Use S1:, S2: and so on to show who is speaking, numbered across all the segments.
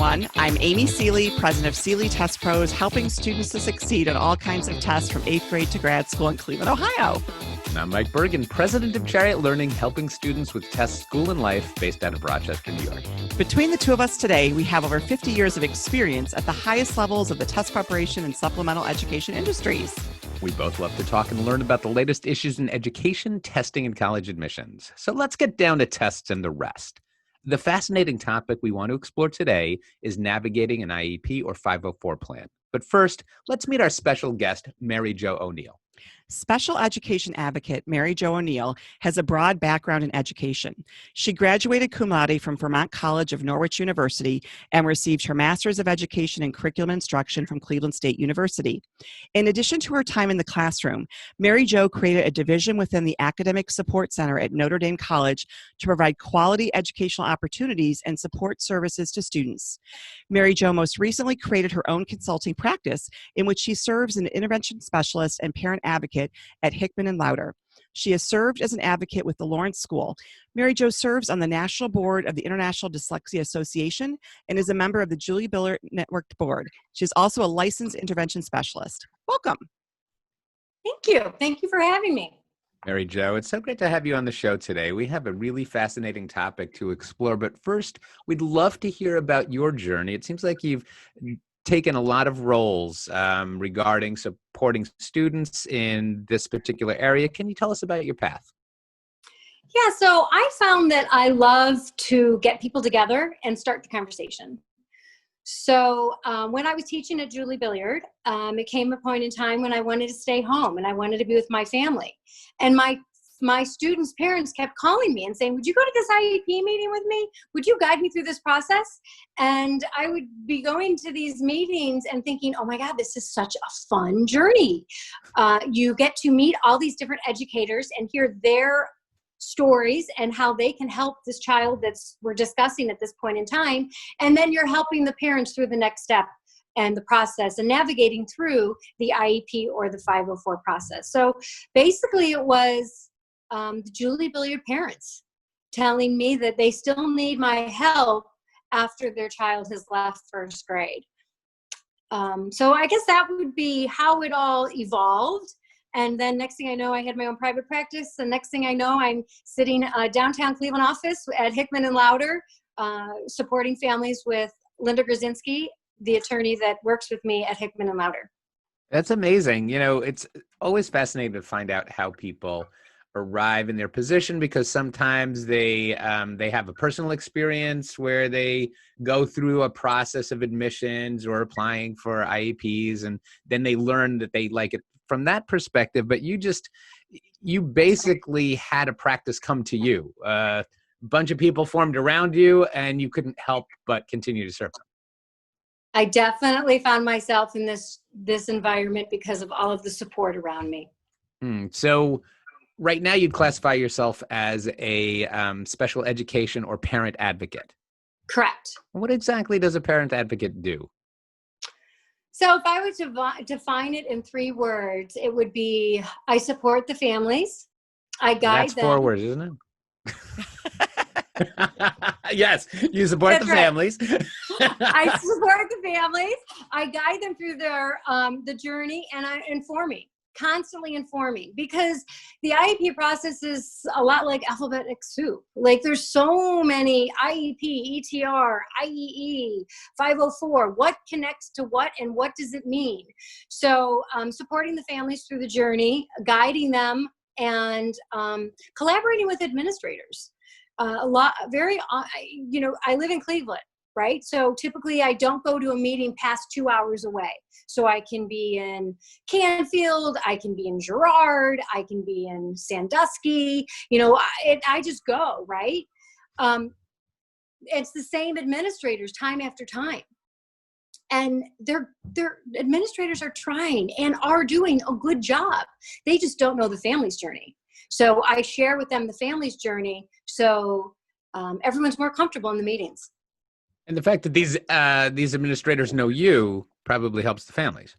S1: everyone. I'm Amy Seeley, president of Seeley Test Pros, helping students to succeed on all kinds of tests from 8th grade to grad school in Cleveland, Ohio.
S2: And I'm Mike Bergen, president of Chariot Learning, helping students with tests, school, and life, based out of Rochester, New York.
S1: Between the two of us today, we have over 50 years of experience at the highest levels of the test preparation and supplemental education industries.
S2: We both love to talk and learn about the latest issues in education, testing, and college admissions. So let's get down to tests and the rest. The fascinating topic we want to explore today is navigating an IEP or 504 plan. But first, let's meet our special guest, Mary Jo O'Neill.
S1: Special education advocate Mary Jo O'Neill has a broad background in education. She graduated cum laude from Vermont College of Norwich University and received her Master's of Education in Curriculum Instruction from Cleveland State University. In addition to her time in the classroom, Mary Jo created a division within the Academic Support Center at Notre Dame College to provide quality educational opportunities and support services to students. Mary Jo most recently created her own consulting practice in which she serves as an intervention specialist and parent advocate at Hickman Lowder. She has served as an advocate with the Lawrence School. Mary Jo serves on the National Board of the International Dyslexia Association and is a member of the Julie Billiart Networked Board. She is also a licensed intervention specialist. Welcome.
S3: Thank you. Thank you for having me.
S2: Mary Jo, it's so great to have you on the show today. We have a really fascinating topic to explore, but first, we'd love to hear about your journey. It seems like you've taken a lot of roles regarding supporting students in this particular area. Can you tell us about your path?
S3: Yeah, so I found that I love to get people together and start the conversation. So when I was teaching at Julie Billiart, it came a point in time when I wanted to stay home and I wanted to be with my family. And my students' parents kept calling me and saying, would you go to this IEP meeting with me? Would you guide me through this process? And I would be going to these meetings and thinking, oh my God, this is such a fun journey. You get to meet all these different educators and hear their stories and how they can help this child we're discussing at this point in time. And then you're helping the parents through the next step and the process and navigating through the IEP or the 504 process. So basically it was the Julie Billiart parents telling me that they still need my help after their child has left first grade. So I guess that would be how it all evolved. And then next thing I know, I had my own private practice. The next thing I know, I'm sitting downtown Cleveland office at Hickman Lowder, supporting families with Linda Grzinski, the attorney that works with me at Hickman Lowder.
S2: That's amazing. You know, it's always fascinating to find out how people arrive in their position, because sometimes they have a personal experience where they go through a process of admissions or applying for IEPs, and then they learn that they like it from that perspective. But you basically had a practice come to you. A bunch of people formed around you and you couldn't help but continue to serve them.
S3: I definitely found myself in this environment because of all of the support around me.
S2: So right now you'd classify yourself as a special education or parent advocate.
S3: Correct.
S2: What exactly does a parent advocate do?
S3: So if I were to define it in 3 words, it would be, I support the families. I guide them.
S2: That's 4 words, isn't it? Yes, you support
S3: That's
S2: the
S3: right.
S2: families.
S3: I support the families. I guide them through their the journey, and I constantly informing, because the IEP process is a lot like alphabetic soup. Like there's so many IEP, ETR, IEE, 504, what connects to what and what does it mean? So supporting the families through the journey, guiding them, and collaborating with administrators. I live in Cleveland, right? So typically I don't go to a meeting past 2 hours away. So I can be in Canfield, I can be in Girard, I can be in Sandusky, I just go, right? It's the same administrators time after time. And their administrators are trying and are doing a good job. They just don't know the family's journey. So I share with them the family's journey, so everyone's more comfortable in the meetings.
S2: And the fact that these administrators know you probably helps the families.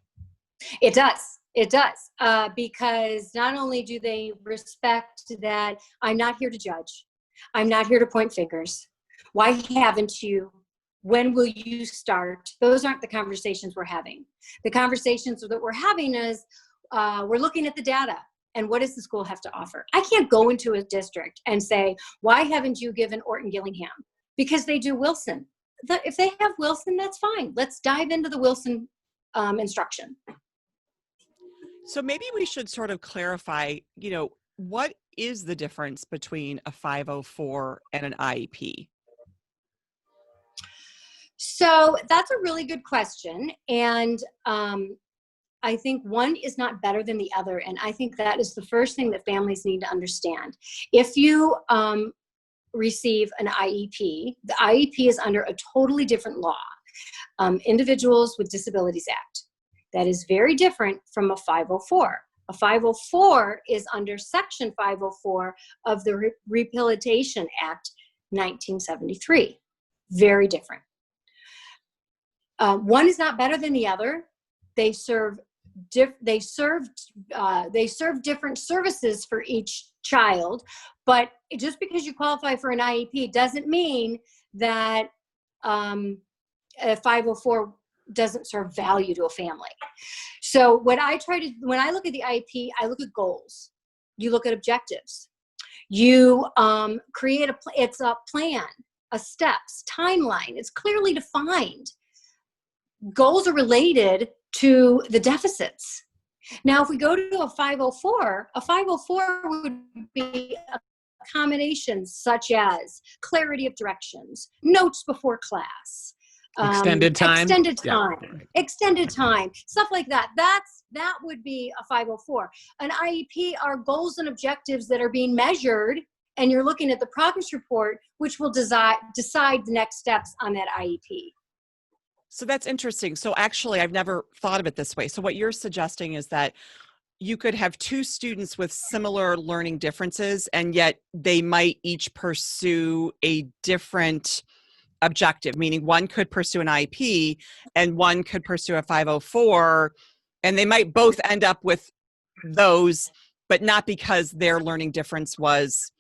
S3: It does. It does. Because not only do they respect that I'm not here to judge, I'm not here to point fingers. Why haven't you? When will you start? Those aren't the conversations we're having. The conversations that we're having is we're looking at the data and what does the school have to offer? I can't go into a district and say, why haven't you given Orton Gillingham? Because they do Wilson. If they have Wilson, that's fine. Let's dive into the Wilson instruction.
S1: So maybe we should sort of clarify, what is the difference between a 504 and an IEP?
S3: So that's a really good question. And I think one is not better than the other. And I think that is the first thing that families need to understand. If you receive an IEP, the IEP is under a totally different law, Individuals with Disabilities Act. That is very different from a 504. A 504 is under Section 504 of the Rehabilitation Act 1973. Very different. One is not better than the other. They serve different services for each child, but just because you qualify for an IEP doesn't mean that a 504 doesn't serve value to a family. So when I look at the IEP, I look at goals. You look at objectives. You create it's a plan, a steps, timeline. It's clearly defined. Goals are related to the deficits. Now, if we go to a 504 would be accommodations such as clarity of directions, notes before class, extended time, stuff like that. That would be a 504. An IEP are goals and objectives that are being measured, and you're looking at the progress report, which will decide the next steps on that IEP.
S1: So that's interesting. So actually, I've never thought of it this way. So what you're suggesting is that you could have two students with similar learning differences, and yet they might each pursue a different objective, meaning one could pursue an IEP and one could pursue a 504, and they might both end up with those, but not because their learning difference was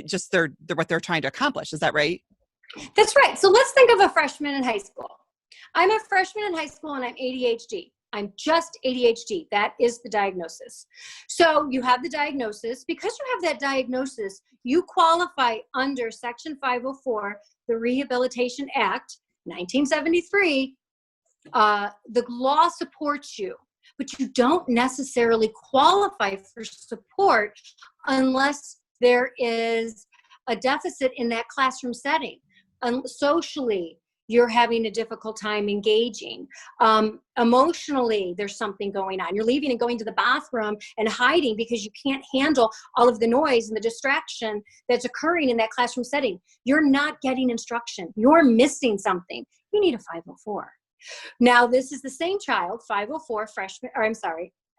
S1: just what they're trying to accomplish. Is that right?
S3: That's right. So let's think of a freshman in high school. I'm a freshman in high school and I'm ADHD. I'm just ADHD. That is the diagnosis. So you have the diagnosis. Because you have that diagnosis, you qualify under Section 504, the Rehabilitation Act, 1973. The law supports you, but you don't necessarily qualify for support unless there is a deficit in that classroom setting. Socially, you're having a difficult time engaging. Emotionally, there's something going on. You're leaving and going to the bathroom and hiding because you can't handle all of the noise and the distraction that's occurring in that classroom setting. You're not getting instruction. You're missing something. You need a 504. Now, this is the same child, 504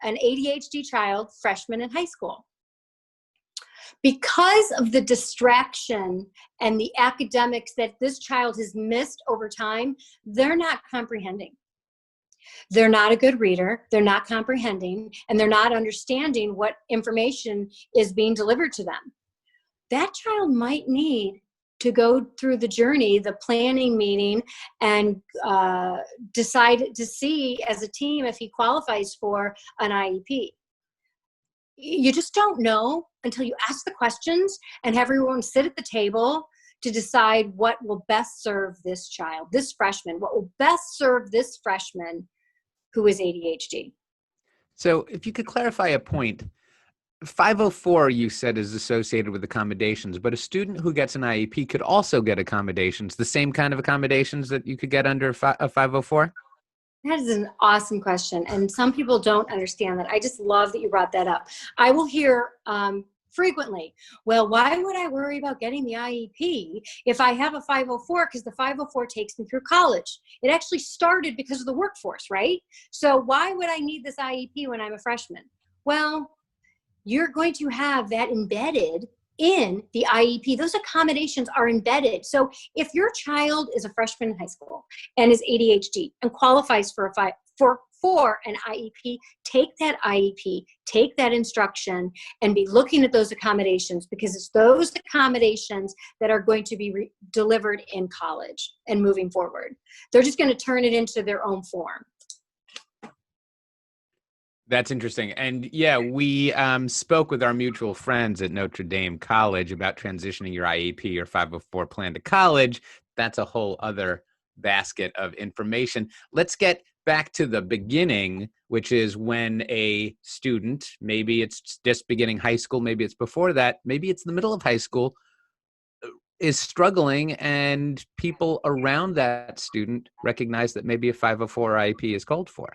S3: an ADHD child, freshman in high school. Because of the distraction and the academics that this child has missed over time, they're not comprehending. They're not a good reader, they're not comprehending, and they're not understanding what information is being delivered to them. That child might need to go through the journey, the planning meeting, and decide to see as a team if he qualifies for an IEP. You just don't know until you ask the questions and have everyone sit at the table to decide what will best serve this child, this freshman, what will best serve this freshman who is ADHD.
S2: So if you could clarify a point, 504 you said is associated with accommodations, but a student who gets an IEP could also get accommodations, the same kind of accommodations that you could get under a 504?
S3: That is an awesome question. And some people don't understand that. I just love that you brought that up. I will hear frequently, well, why would I worry about getting the IEP if I have a 504? Because the 504 takes me through college. It actually started because of the workforce, right? So why would I need this IEP when I'm a freshman? Well, you're going to have that embedded in the IEP. Those accommodations are embedded. So if your child is a freshman in high school and is ADHD and qualifies for for an IEP, take that IEP, take that instruction, and be looking at those accommodations, because it's those accommodations that are going to be delivered in college and moving forward. They're just going to turn it into their own form.
S2: That's interesting. And yeah, we spoke with our mutual friends at Notre Dame College about transitioning your IEP or 504 plan to college. That's a whole other basket of information. Let's get back to the beginning, which is when a student, maybe it's just beginning high school, maybe it's before that, maybe it's the middle of high school, is struggling, and people around that student recognize that maybe a 504 IEP is called for.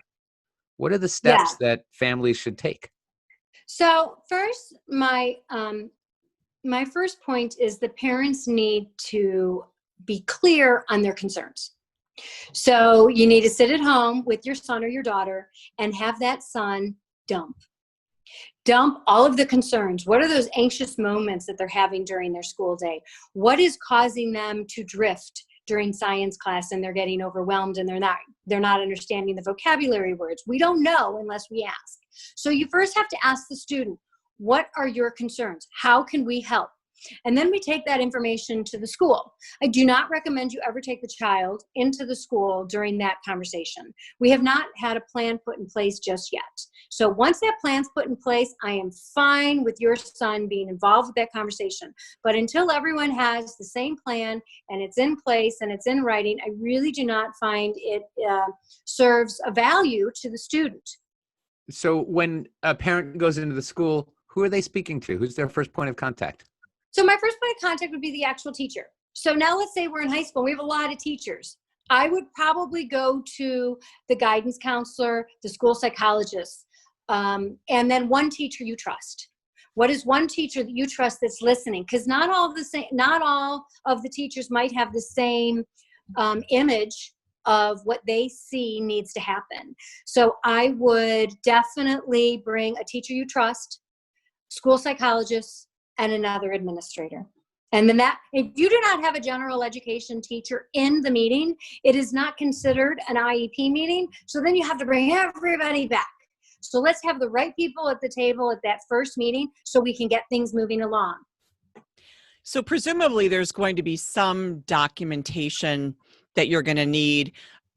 S2: What are the steps that families should take?
S3: So first, my first point is the parents need to be clear on their concerns. So you need to sit at home with your son or your daughter and have that son dump all of the concerns. What are those anxious moments that they're having during their school day? What is causing them to drift during science class, and they're getting overwhelmed and they're not understanding the vocabulary words? We don't know unless we ask. So you first have to ask the student, what are your concerns? How can we help? And then we take that information to the school. I do not recommend you ever take the child into the school during that conversation. We have not had a plan put in place just yet. So once that plan's put in place, I am fine with your son being involved with that conversation. But until everyone has the same plan and it's in place and it's in writing, I really do not find it serves a value to the student.
S2: So when a parent goes into the school, who are they speaking to? Who's their first point of contact?
S3: So my first point of contact would be the actual teacher. So now let's say we're in high school, we have a lot of teachers. I would probably go to the guidance counselor, the school psychologist, and then one teacher you trust. What is one teacher that you trust that's listening? Because not all of the teachers might have the same image of what they see needs to happen. So I would definitely bring a teacher you trust, school psychologist, and another administrator. And then if you do not have a general education teacher in the meeting, it is not considered an IEP meeting. So then you have to bring everybody back. So let's have the right people at the table at that first meeting so we can get things moving along.
S1: So presumably there's going to be some documentation that you're going to need,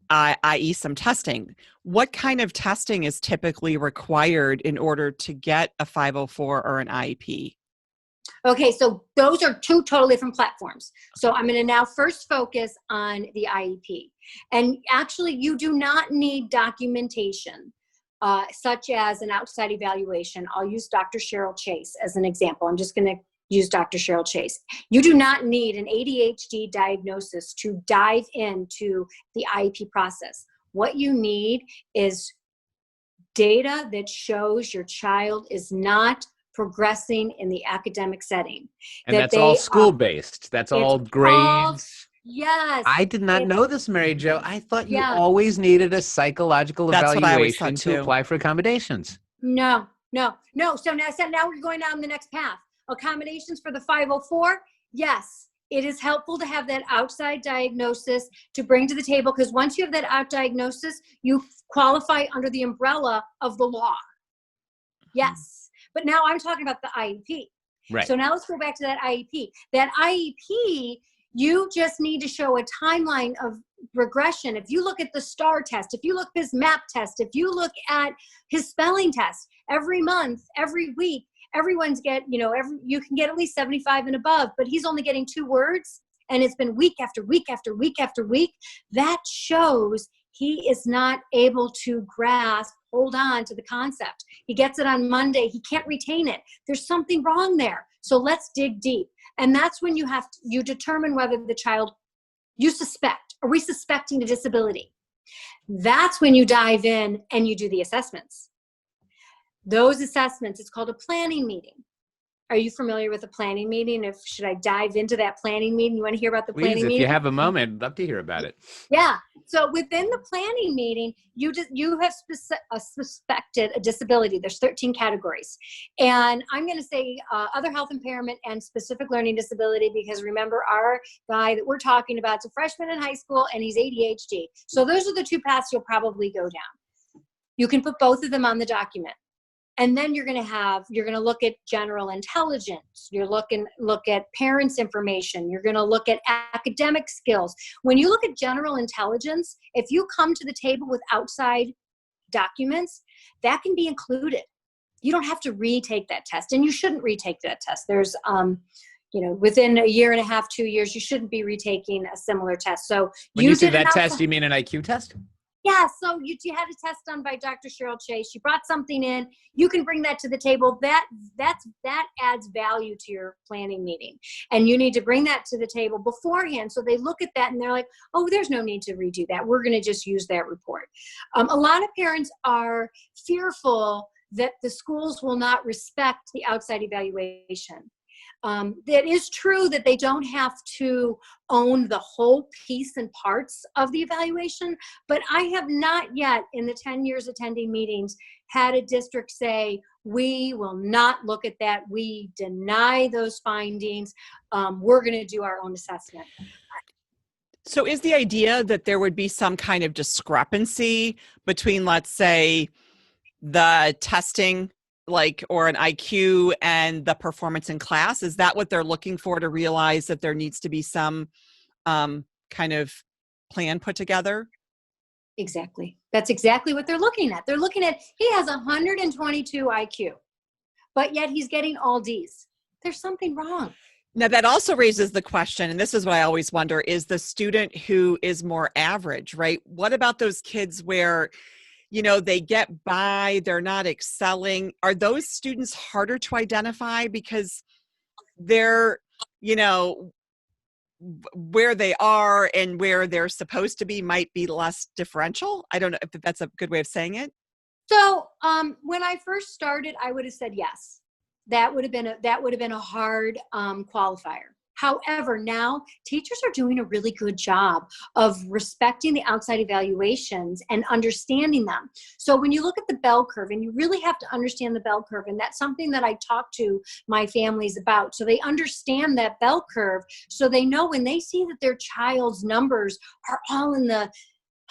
S1: i.e. some testing. What kind of testing is typically required in order to get a 504 or an IEP?
S3: Okay, so those are two totally different platforms. So I'm going to now first focus on the IEP. And actually, you do not need documentation, such as an outside evaluation. I'll use Dr. Cheryl Chase as an example. I'm just going to use Dr. Cheryl Chase. You do not need an ADHD diagnosis to dive into the IEP process. What you need is data that shows your child is not progressing in the academic setting.
S2: And that's all school-based. That's all grades.
S3: Yes.
S2: I did not know this, Mary Jo. I thought you always needed a psychological evaluation to apply for accommodations.
S3: No. So now we're going down the next path. Accommodations for the 504. Yes, it is helpful to have that outside diagnosis to bring to the table, because once you have that out diagnosis, you qualify under the umbrella of the law. Yes. But now I'm talking about the IEP.
S2: Right.
S3: So now let's go back to that IEP. That IEP, you just need to show a timeline of regression. If you look at the STAR test, if you look at his MAP test, if you look at his spelling test, every month, every week, everyone's you can get at least 75 and above, but he's only getting 2 words, and it's been week after week after week after week. That shows he is not able to hold on to the concept. He gets it on Monday. He can't retain it. There's something wrong there. So let's dig deep. And that's when you determine whether the child, are we suspecting a disability? That's when you dive in and you do the assessments. Those assessments, it's called a planning meeting. Are you familiar with a planning meeting? Should I dive into that planning meeting? You want to hear about the planning meeting?
S2: Please, if you have a moment, I'd love to hear about it.
S3: Yeah. So within the planning meeting, you have suspected a disability. There's 13 categories. And I'm going to say other health impairment and specific learning disability, because remember, our guy that we're talking about is a freshman in high school and he's ADHD. So those are the 2 paths you'll probably go down. You can put both of them on the document. And then you're going to look at general intelligence. Look at parents' information. You're going to look at academic skills. When you look at general intelligence, if you come to the table with outside documents, that can be included. You don't have to retake that test, and you shouldn't retake that test. There's, within a year and a half, 2 years, you shouldn't be retaking a similar test. So
S2: when you say that test, you mean an IQ test?
S3: Yeah, so you had a test done by Dr. Cheryl Chase. She brought something in. You can bring that to the table. That adds value to your planning meeting. And you need to bring that to the table beforehand. So they look at that and they're like, oh, there's no need to redo that. We're going to just use that report. A lot of parents are fearful that the schools will not respect the outside evaluation. It is true that they don't have to own the whole piece and parts of the evaluation, but I have not yet, in the 10 years attending meetings, had a district say, we will not look at that. We deny those findings. We're going to do our own assessment.
S1: So is the idea that there would be some kind of discrepancy between, let's say, the testing or an IQ and the performance in class? Is that what they're looking for, to realize that there needs to be some kind of plan put together?
S3: Exactly. That's exactly what they're looking at. They're looking at, he has 122 IQ, but yet he's getting all Ds. There's something wrong.
S1: Now, that also raises the question, and this is what I always wonder, is the student who is more average, right? What about those kids where they get by, they're not excelling? Are those students harder to identify because they're, where they are and where they're supposed to be might be less differential? I don't know if that's a good way of saying it.
S3: So when I first started, I would have said yes. That would have been a hard qualifier. However, now teachers are doing a really good job of respecting the outside evaluations and understanding them. So when you look at the bell curve, and you really have to understand the bell curve, and that's something that I talk to my families about. So they understand that bell curve, so they know when they see that their child's numbers are all in the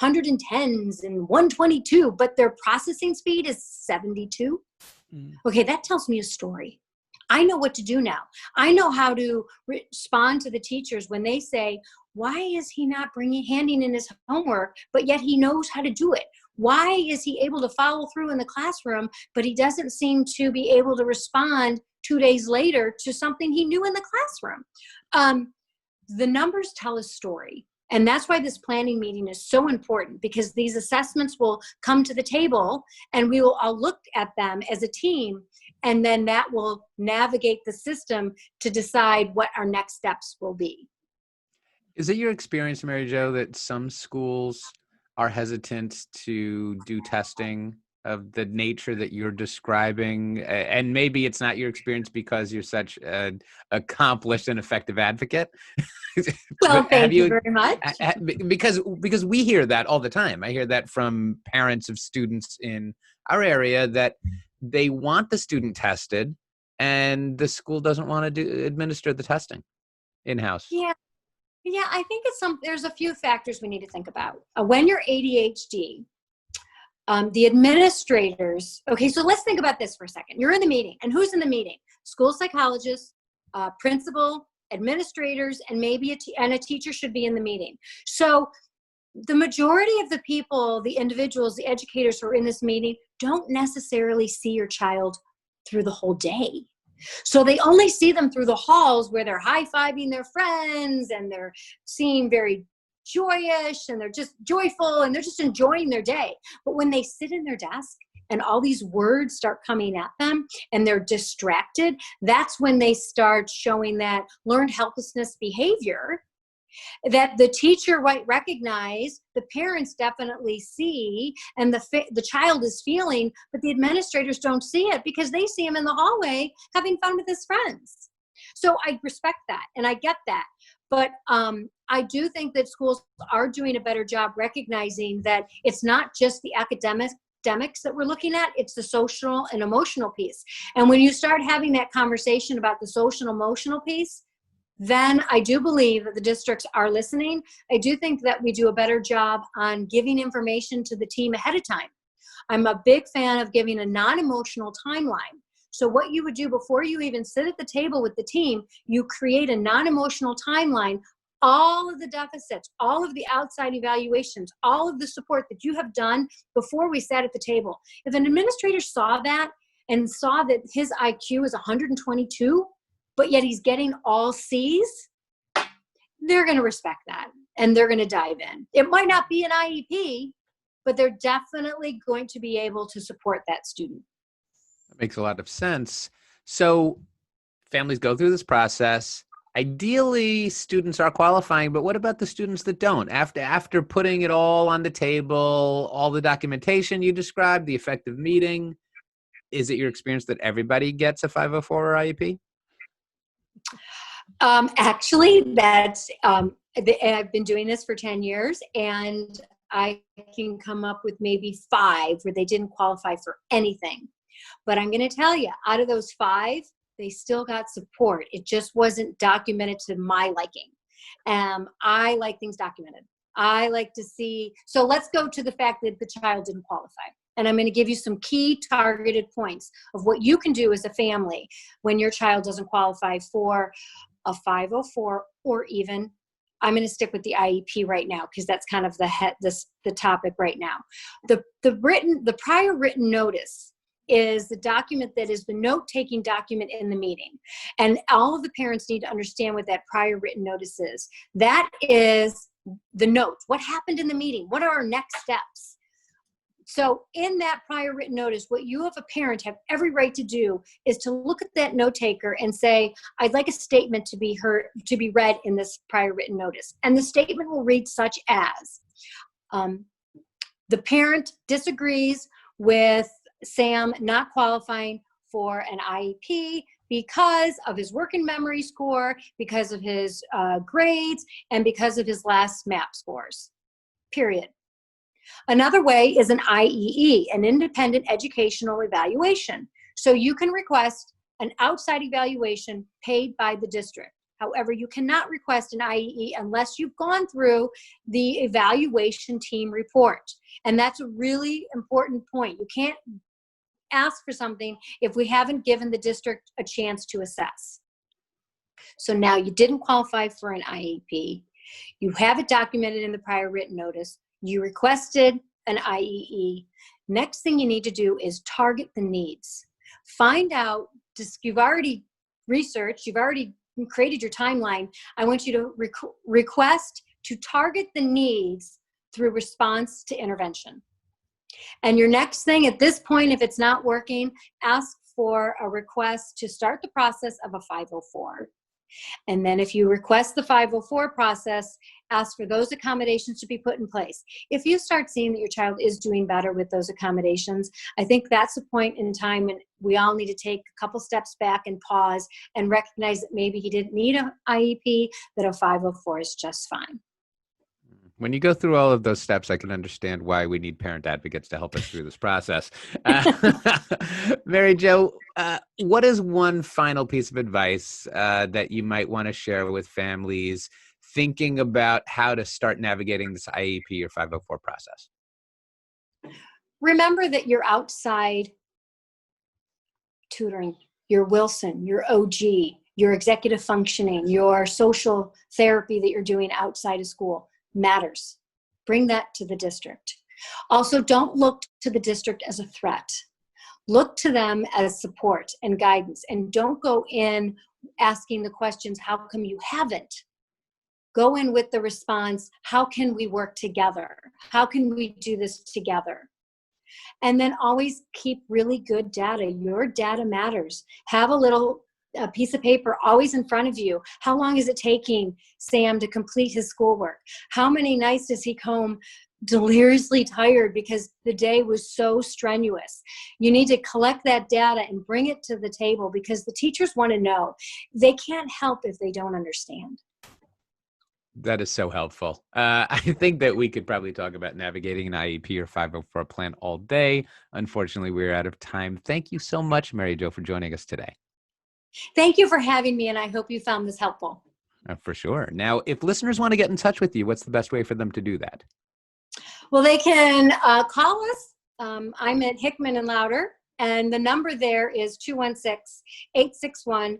S3: 110s and 122, but their processing speed is 72. Okay, that tells me a story. I know what to do now. I know how to respond to the teachers when they say, why is he not handing in his homework, but yet he knows how to do it? Why is he able to follow through in the classroom, but he doesn't seem to be able to respond 2 days later to something he knew in the classroom? The numbers tell a story. And that's why this planning meeting is so important, because these assessments will come to the table and we will all look at them as a team. And then that will navigate the system to decide what our next steps will be.
S2: Is it your experience, Mary Jo, that some schools are hesitant to do testing of the nature that you're describing? And maybe it's not your experience because you're such an accomplished and effective advocate.
S3: Well, thank you very much.
S2: Because we hear that all the time. I hear that from parents of students in our area, that they want the student tested and the school doesn't want to administer the testing in-house.
S3: Yeah, I think there's a few factors we need to think about. When you're ADHD, the administrators, okay, so let's think about this for a second. You're in the meeting, and who's in the meeting? School psychologists, principal, administrators, and maybe a teacher should be in the meeting. So the majority of the people, the individuals, the educators who are in this meeting don't necessarily see your child through the whole day. So they only see them through the halls where they're high-fiving their friends and they're seeing very joyous and they're just joyful and they're just enjoying their day. But when they sit in their desk and all these words start coming at them and they're distracted, that's when they start showing that learned helplessness behavior that the teacher might recognize, the parents definitely see, and the child is feeling, but the administrators don't see it because they see him in the hallway having fun with his friends. So I respect that and I get that. But I do think that schools are doing a better job recognizing that it's not just the academics that we're looking at, it's the social and emotional piece. And when you start having that conversation about the social and emotional piece, then I do believe that the districts are listening. I do think that we do a better job on giving information to the team ahead of time. I'm a big fan of giving a non-emotional timeline. So what you would do before you even sit at the table with the team, you create a non-emotional timeline, all of the deficits, all of the outside evaluations, all of the support that you have done before we sat at the table. If an administrator saw that and saw that his IQ is 122, but yet he's getting all C's, they're going to respect that and they're going to dive in. It might not be an IEP, but they're definitely going to be able to support that student.
S2: That makes a lot of sense. So families go through this process. Ideally, students are qualifying, but what about the students that don't? After putting it all on the table, all the documentation you described, the effective meeting, is it your experience that everybody gets a 504 or IEP?
S3: Actually, I've been doing this for 10 years, and I can come up with maybe 5 where they didn't qualify for anything. But I'm going to tell you, out of those 5, they still got support. It just wasn't documented to my liking. I like things documented. I like to see. So let's go to the fact that the child didn't qualify. And I'm going to give you some key targeted points of what you can do as a family when your child doesn't qualify for a 504, or even, I'm going to stick with the IEP right now because that's kind of the topic right now. The prior written notice is the document that is the note-taking document in the meeting. And all of the parents need to understand what that prior written notice is. That is the note. What happened in the meeting? What are our next steps? So in that prior written notice, what you as a parent have every right to do is to look at that note taker and say, I'd like a statement to be read in this prior written notice. And the statement will read such as, the parent disagrees with Sam not qualifying for an IEP because of his working memory score, because of his grades, and because of his last MAP scores, period. Another way is an IEE, an independent educational evaluation. So you can request an outside evaluation paid by the district. However, you cannot request an IEE unless you've gone through the evaluation team report. And that's a really important point. You can't ask for something if we haven't given the district a chance to assess. So now you didn't qualify for an IEP. You have it documented in the prior written notice. You requested an IEE. Next thing you need to do is target the needs. Find out, you've already researched, you've already created your timeline. I want you to request to target the needs through response to intervention. And your next thing at this point, if it's not working, ask for a request to start the process of a 504. And then if you request the 504 process, ask for those accommodations to be put in place. If you start seeing that your child is doing better with those accommodations, I think that's a point in time when we all need to take a couple steps back and pause and recognize that maybe he didn't need an IEP, that a 504 is just fine.
S2: When you go through all of those steps, I can understand why we need parent advocates to help us through this process. Mary Jo, what is one final piece of advice that you might want to share with families thinking about how to start navigating this IEP or 504 process?
S3: Remember that your outside tutoring, your Wilson, your OG, your executive functioning, your social therapy that you're doing outside of school matters. Bring that to the district. Also, don't look to the district as a threat. Look to them as support and guidance, and don't go in asking the questions, how come you haven't? Go in with the response, how can we work together? How can we do this together? And then always keep really good data. Your data matters. Have a piece of paper always in front of you. How long is it taking Sam to complete his schoolwork? How many nights does he come deliriously tired because the day was so strenuous? You need to collect that data and bring it to the table because the teachers want to know. They can't help if they don't understand.
S2: That is so helpful. I think that we could probably talk about navigating an IEP or 504 plan all day. Unfortunately, we're out of time. Thank you so much, Mary Jo, for joining us today.
S3: Thank you for having me, and I hope you found this helpful.
S2: For sure. Now, if listeners want to get in touch with you, what's the best way for them to do that?
S3: Well, they can call us I'm at Hickman and Lowder, and the number there is 216-861-0360.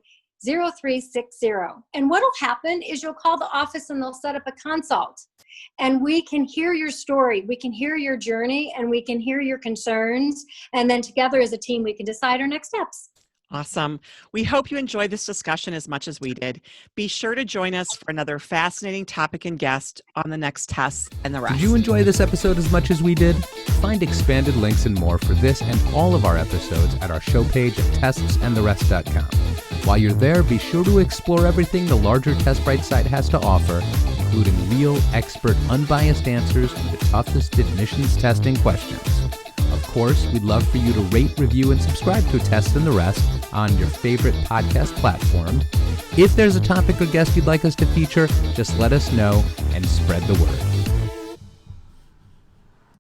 S3: And what'll happen is you'll call the office and they'll set up a consult. And we can hear your story, we can hear your journey, and we can hear your concerns. And then together as a team, we can decide our next steps.
S1: Awesome. We hope you enjoyed this discussion as much as we did. Be sure to join us for another fascinating topic and guest on the next Test and the Rest.
S4: Did you enjoy this episode as much as we did? Find expanded links and more for this and all of our episodes at our show page at testsandtherest.com. While you're there, be sure to explore everything the larger TestBright site has to offer, including real, expert, unbiased answers to the toughest admissions testing questions. Of course, we'd love for you to rate, review, and subscribe to Test and the Rest on your favorite podcast platform. If there's a topic or guest you'd like us to feature, just let us know and spread the word.